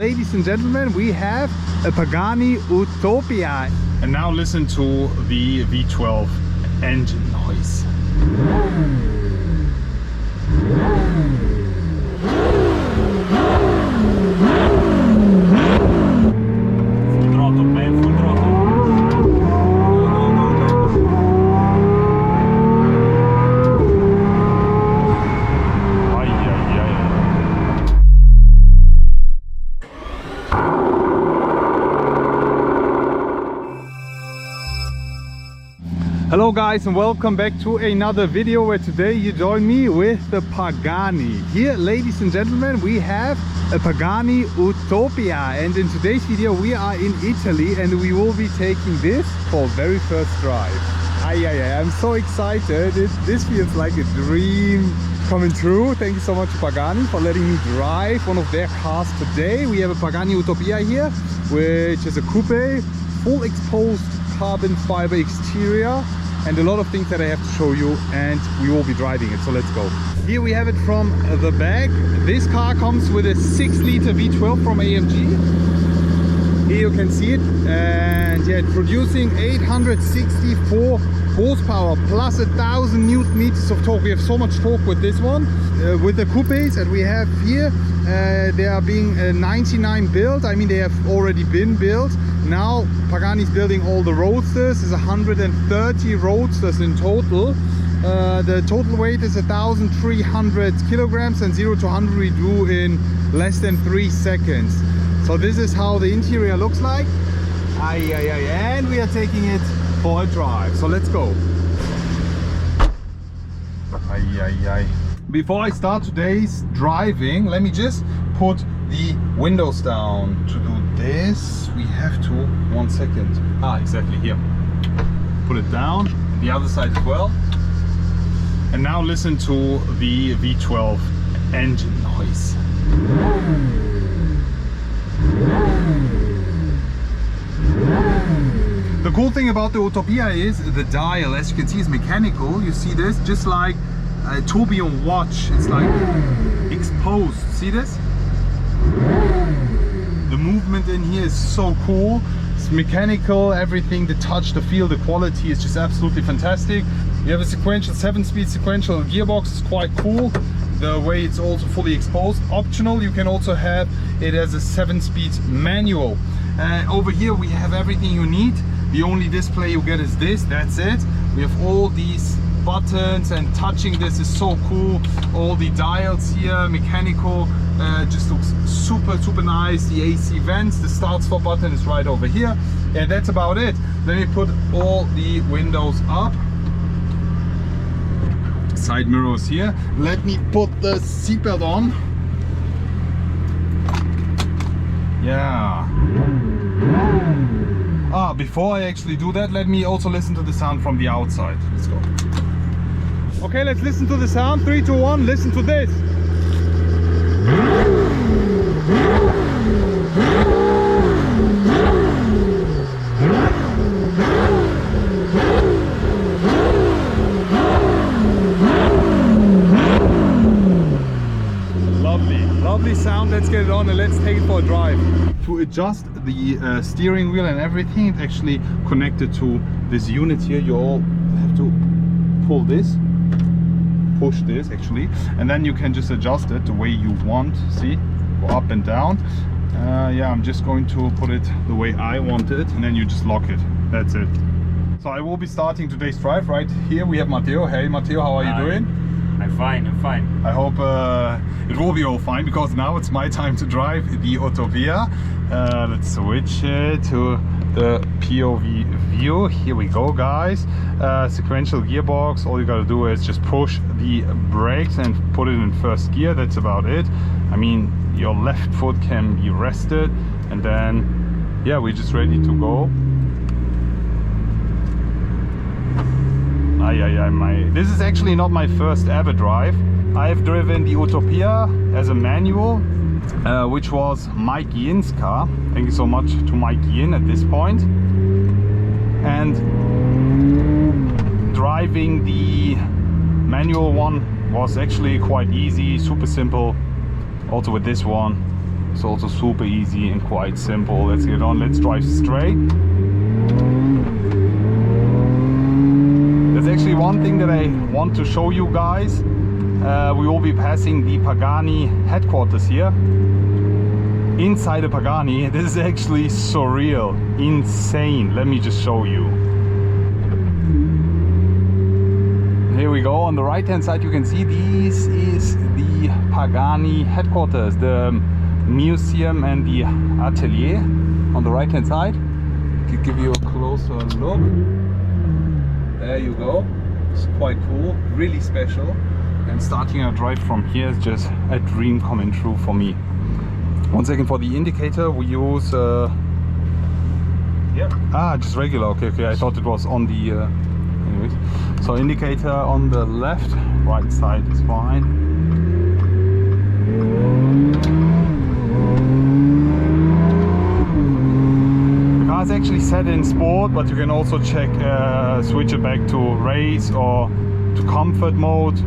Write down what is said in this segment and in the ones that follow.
Ladies and gentlemen, we have a Pagani Utopia. And now listen to the V12 engine noise. Full throttle, man, full throttle. Ay, ay, ay. Hello guys, and welcome back to another video where today you join me with the Pagani. Here, ladies and gentlemen, we have a Pagani Utopia, and in today's video we are in Italy and we will be taking this for very first drive. I'm so excited. This feels like a dream coming true. Thank you so much to Pagani for letting me drive one of their cars today. We have a Pagani Utopia here, which is a coupe, full exposed carbon fiber exterior, and a lot of things that I have to show you, and we will be driving it, so let's go. Here we have it from the back. This car comes with a 6-liter V12 from AMG. Here you can see it, and yeah, it's producing 864 horsepower plus 1000 newton meters of torque. We have so much torque with this one. With the coupes that we have here, they are being 99 built. I mean, they have already been built. Now Pagani is building all the roadsters. There's 130 roadsters in total. The total weight is 1,300 kilograms, and 0 to 100 we do in less than 3 seconds. So this is how the interior looks like. And we are taking it for a drive. So let's go. Before I start today's driving, let me just put the windows down. To do this, we have to, 1 second. Exactly here. Put it down, the other side as well. And now listen to the V12 engine noise. The cool thing about the Utopia is the dial, as you can see, is mechanical. You see this, just like a tourbillon watch. It's like exposed. See this? The movement in here is so cool. It's mechanical, everything, the touch, the feel, the quality is just absolutely fantastic. You have a sequential 7-speed sequential gearbox. It's quite cool. The way it's also fully exposed. Optional, you can also have it as a 7-speed manual. Over here we have everything you need. The only display you get is this, that's it. We have all these buttons, and touching this is so cool. All the dials here, mechanical, just looks super nice. The AC vents, the start stop button is right over here, and that's about it. Let me put all the windows up. Side mirrors here. Let me put the seatbelt on. Yeah. Before I actually do that, let me also listen to the sound from the outside. Let's go. Okay, let's listen to the sound. 3, 2, 1, listen to this. Lovely sound. Let's get it on and let's take it for a drive. To adjust the steering wheel and everything, it's actually connected to this unit here. You all have to pull this, push this actually, and then you can just adjust it the way you want. See, go up and down. Yeah, I'm just going to put it the way I want it, and then you just lock it. That's it. So I will be starting today's drive. Right here we have Matteo. Hey Matteo, how are you doing? I'm fine. I hope it will be all fine, because now it's my time to drive the Utopia. Let's switch it to the POV view. Here we go, guys. Sequential gearbox. All you gotta do is just push the brakes and put it in first gear. That's about it. I mean, your left foot can be rested, and then yeah, we're just ready to go. This is actually not my first ever drive. I have driven the Utopia as a manual, which was Mike Yin's car. Thank you so much to Mike Yin at this point. And driving the manual one was actually quite easy, super simple. Also with this one, It's also super easy and quite simple. Let's get on, let's drive straight. There's actually one thing that I want to show you guys. We will be passing the Pagani headquarters here. Inside the Pagani, this is actually surreal, insane. Let me just show you. Here we go. On the right hand side you can see this is the Pagani headquarters, the museum and the atelier on the right hand side. I could give you a closer look. There you go. It's quite cool, really special. And starting a drive from here is just a dream coming true for me. One second, for the indicator we use just regular. Okay, I thought it was on the anyways. So indicator on the left, right side is fine. The car is actually set in sport, but you can also check switch it back to race or to comfort mode.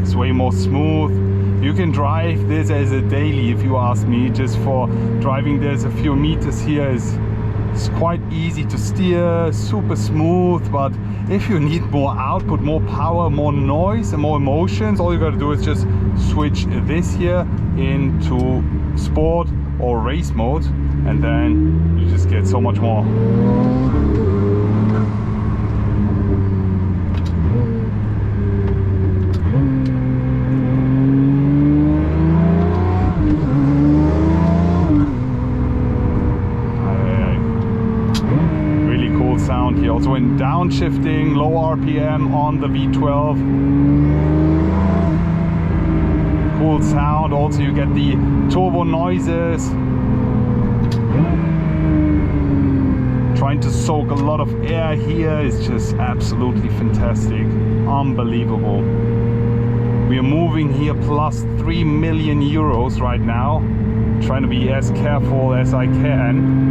It's way more smooth. You can drive this as a daily, if you ask me. Just for driving, there's a few meters here. It's quite easy to steer, super smooth. But if you need more output, more power, more noise and more emotions, all you gotta do is just switch this here into sport or race mode, and then you just get so much more. Also in downshifting, low RPM on the V12. Cool sound. Also you get the turbo noises. Trying to soak a lot of air here is just absolutely fantastic. Unbelievable. We are moving here plus 3 million euros right now. Trying to be as careful as I can.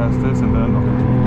This and then okay.